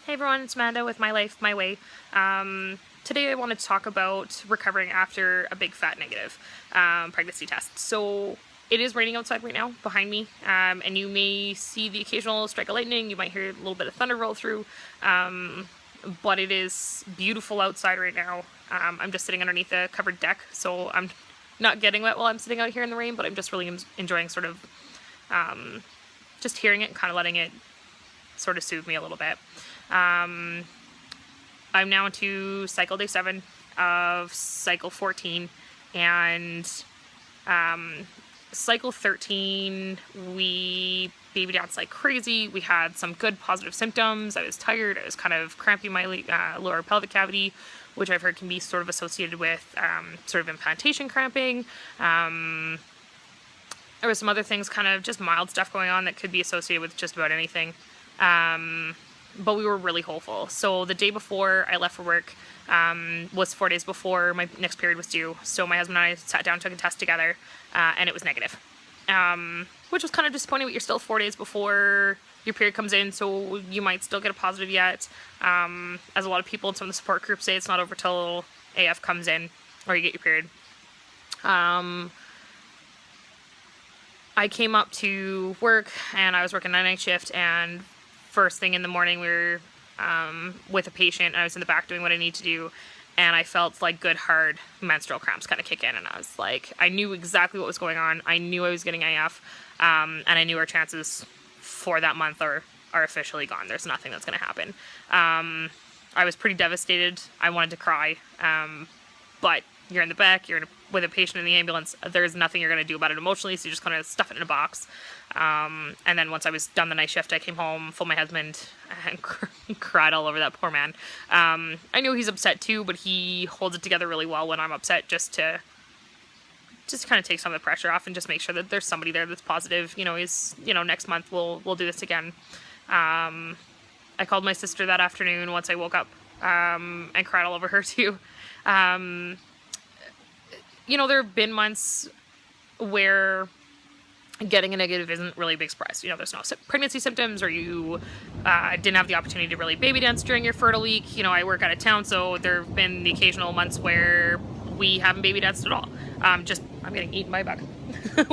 Hey everyone, it's Amanda with My Life, My Way. Today I want to talk about recovering after a big fat negative pregnancy test. So it is raining outside right now behind me, and you may see the occasional strike of lightning, you might hear a little bit of thunder roll through, but it is beautiful outside right now. I'm just sitting underneath a covered deck, so I'm not getting wet while I'm sitting out here in the rain, but I'm just really enjoying sort of just hearing it and kind of letting it sort of soothe me a little bit. I'm now into cycle day 7 of cycle 14, and cycle 13 we baby danced like crazy. We had some good positive symptoms. I was tired, I was kind of cramping my lower pelvic cavity, which I've heard can be sort of associated with sort of implantation cramping. There was some other things, kind of just mild stuff going on that could be associated with just about anything. But we were really hopeful. So the day before I left for work was 4 days before my next period was due. So my husband and I sat down, took a test together, and it was negative. Which was kind of disappointing, but you're still 4 days before your period comes in, so you might still get a positive yet. As a lot of people in some of the support groups say, it's not over till AF comes in, or you get your period. I came up to work, and I was working a night shift, and first thing in the morning we were with a patient, and I was in the back doing what I need to do, and I felt like good hard menstrual cramps kind of kick in, and I was like, I knew exactly what was going on. I knew I was getting AF, and I knew our chances for that month are officially gone. There's nothing that's going to happen. I was pretty devastated. I wanted to cry, but you're in the back, with a patient in the ambulance, there's nothing you're going to do about it emotionally, so you just kind of stuff it in a box. And then once I was done the night shift, I came home, phoned my husband, and cried all over that poor man. I know he's upset too, but he holds it together really well when I'm upset, just to kind of take some of the pressure off and just make sure that there's somebody there that's positive. Next month we'll do this again. I called my sister that afternoon once I woke up, and cried all over her too. There have been months where getting a negative isn't really a big surprise. There's no pregnancy symptoms, or you didn't have the opportunity to really baby dance during your fertile week. I work out of town, so there have been the occasional months where we haven't baby danced at all. I'm getting eaten by a bug.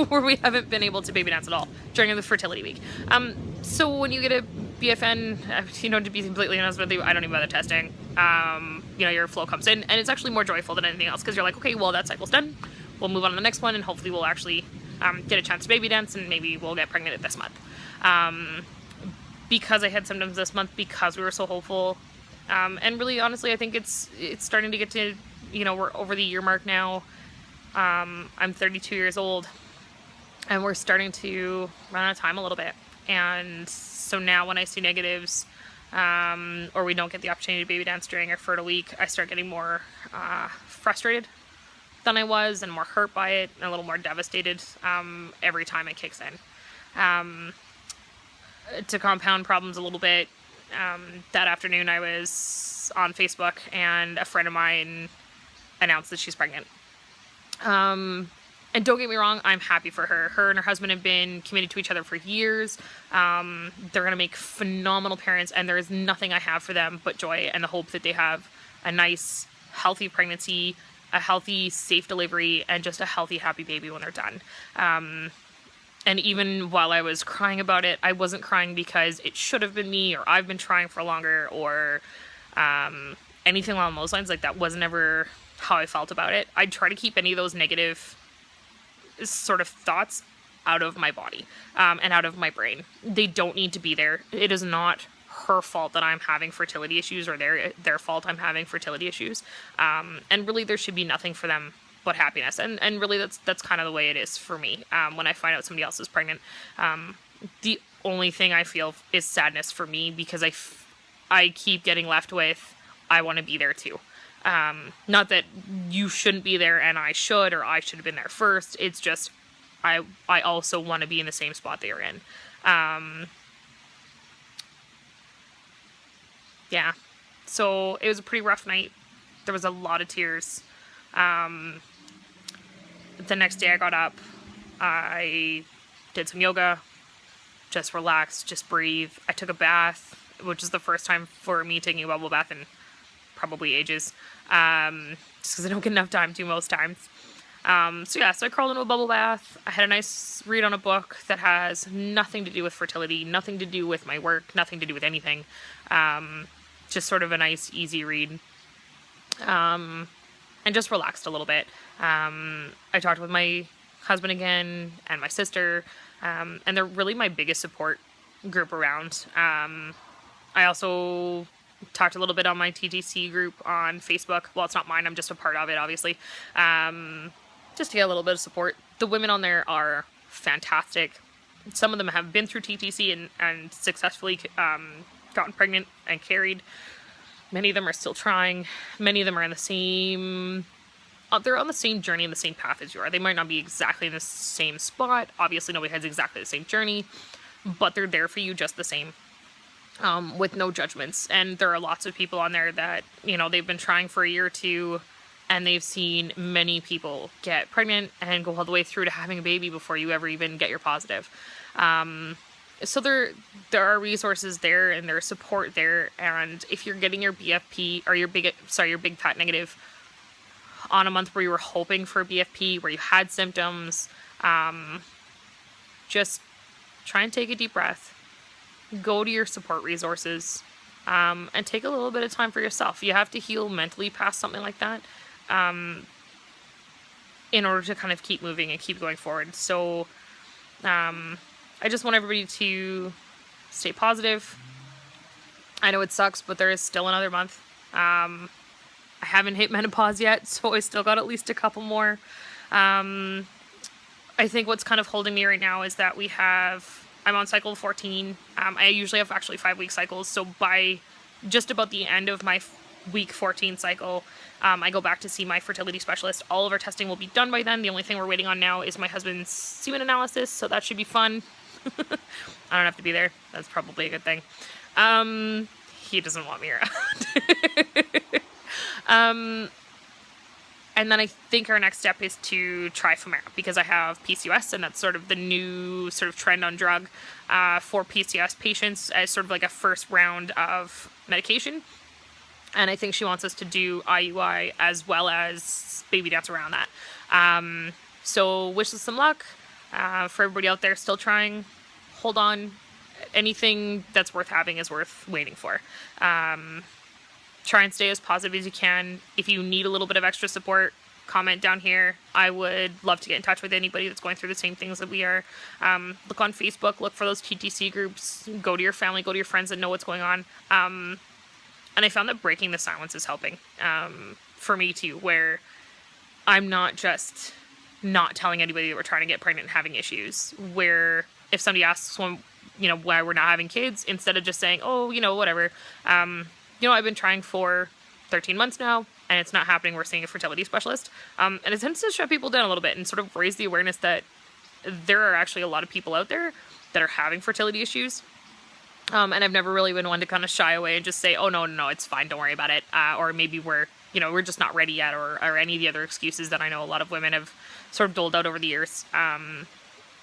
Where we haven't been able to baby dance at all during the fertility week. So when you get a BFN, to be completely honest with you, I don't even bother testing. Your flow comes in, and it's actually more joyful than anything else, because you're like, okay, well, that cycle's done. We'll move on to the next one, and hopefully we'll actually get a chance to baby dance, and maybe we'll get pregnant this month. Because I had symptoms this month, because we were so hopeful, and really, honestly, I think it's starting to get to, we're over the year mark now. I'm 32 years old, and we're starting to run out of time a little bit. And so now when I see negatives, or we don't get the opportunity to baby dance during our fertile week, I start getting more frustrated than I was, and more hurt by it, and a little more devastated every time it kicks in. To compound problems a little bit, that afternoon I was on Facebook, and a friend of mine announced that she's pregnant. And don't get me wrong, I'm happy for her. Her and her husband have been committed to each other for years. They're going to make phenomenal parents, and there is nothing I have for them but joy and the hope that they have a nice, healthy pregnancy, a healthy, safe delivery, and just a healthy, happy baby when they're done. And even while I was crying about it, I wasn't crying because it should have been me, or I've been trying for longer, or anything along those lines. Like, that wasn't ever how I felt about it. I'd try to keep any of those negative sort of thoughts out of my body, and out of my brain. They don't need to be there. It is not her fault that I'm having fertility issues, or their fault I'm having fertility issues. And really, there should be nothing for them but happiness. And really, that's kind of the way it is for me. When I find out somebody else is pregnant, the only thing I feel is sadness for me, because I keep getting left with, I want to be there too. Not that you shouldn't be there and I should, or I should have been there first. It's just, I also want to be in the same spot they are in. Yeah. So it was a pretty rough night. There was a lot of tears. The next day I got up, I did some yoga, just relaxed, just breathe. I took a bath, which is the first time for me taking a bubble bath in probably ages, just because I don't get enough time to most times. So I crawled into a bubble bath. I had a nice read on a book that has nothing to do with fertility, nothing to do with my work, nothing to do with anything. Just sort of a nice, easy read. And just relaxed a little bit. I talked with my husband again and my sister, and they're really my biggest support group around. I also talked a little bit on my TTC group on Facebook. Well, it's not mine, I'm just a part of it, obviously. Just to get a little bit of support. The women on there are fantastic. Some of them have been through TTC and successfully gotten pregnant and carried. Many of them are still trying. Many of them are in the same... they're on the same journey and the same path as you are. They might not be exactly in the same spot. Obviously, nobody has exactly the same journey. But they're there for you just the same. With no judgments. And there are lots of people on there that, they've been trying for a year or two, and they've seen many people get pregnant and go all the way through to having a baby before you ever even get your positive. So there are resources there, and there's support there. And if you're getting your BFP or your big fat negative on a month where you were hoping for a BFP, where you had symptoms, just try and take a deep breath. Go to your support resources, and take a little bit of time for yourself. You have to heal mentally past something like that, in order to kind of keep moving and keep going forward. So, I just want everybody to stay positive. I know it sucks, but there is still another month. I haven't hit menopause yet, so I still got at least a couple more. I think what's kind of holding me right now is that I'm on cycle 14. I usually have actually 5-week cycles, so by just about the end of my week 14 cycle, I go back to see my fertility specialist. All of our testing will be done by then. The only thing we're waiting on now is my husband's semen analysis, so that should be fun. I don't have to be there. That's probably a good thing. He doesn't want me around. And then I think our next step is to try Femara, because I have PCOS, and that's sort of the new sort of trend on drug for PCOS patients as sort of like a first round of medication. And I think she wants us to do IUI as well as baby dance around that. So wish us some luck. For everybody out there still trying, hold on. Anything that's worth having is worth waiting for. Try and stay as positive as you can. If you need a little bit of extra support, comment down here. I would love to get in touch with anybody that's going through the same things that we are. Look on Facebook, look for those TTC groups, go to your family, go to your friends that know what's going on. And I found that breaking the silence is helping, for me too, where I'm not just not telling anybody that we're trying to get pregnant and having issues, where if somebody asks why we're not having kids, instead of just saying, oh, whatever, I've been trying for 13 months now, and it's not happening. We're seeing a fertility specialist. And it tends to shut people down a little bit and sort of raise the awareness that there are actually a lot of people out there that are having fertility issues. And I've never really been one to kind of shy away and just say, oh, no, it's fine, don't worry about it. Or maybe we're just not ready yet, or any of the other excuses that I know a lot of women have sort of doled out over the years,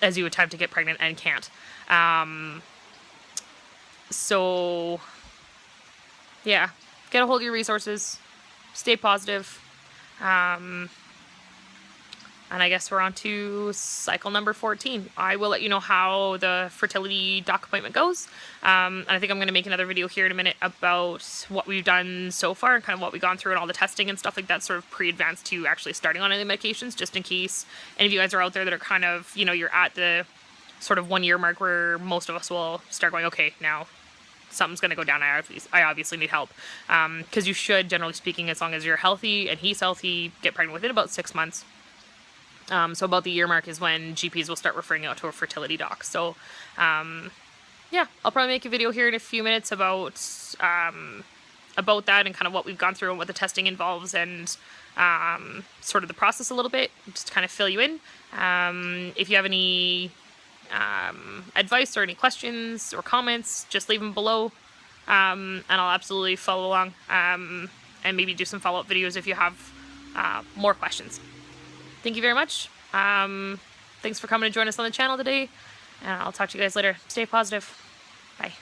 as you attempt to get pregnant and can't. So... yeah, get a hold of your resources, stay positive, and I guess we're on to cycle number 14. I will let you know how the fertility doc appointment goes, and I think I'm going to make another video here in a minute about what we've done so far and kind of what we've gone through and all the testing and stuff like that, sort of pre-advanced to actually starting on any medications, just in case any of you guys are out there that are kind of, you're at the sort of 1 year mark where most of us will start going, okay, now something's going to go down. I obviously need help. Because you should, generally speaking, as long as you're healthy and he's healthy, get pregnant within about 6 months. So about the year mark is when GPs will start referring out to a fertility doc. So, yeah, I'll probably make a video here in a few minutes about that and kind of what we've gone through and what the testing involves, and sort of the process a little bit, just to kind of fill you in. If you have any advice or any questions or comments, just leave them below, and I'll absolutely follow along, and maybe do some follow-up videos if you have more questions. Thank you very much. Thanks for coming to join us on the channel today, and I'll talk to you guys later. Stay positive. Bye.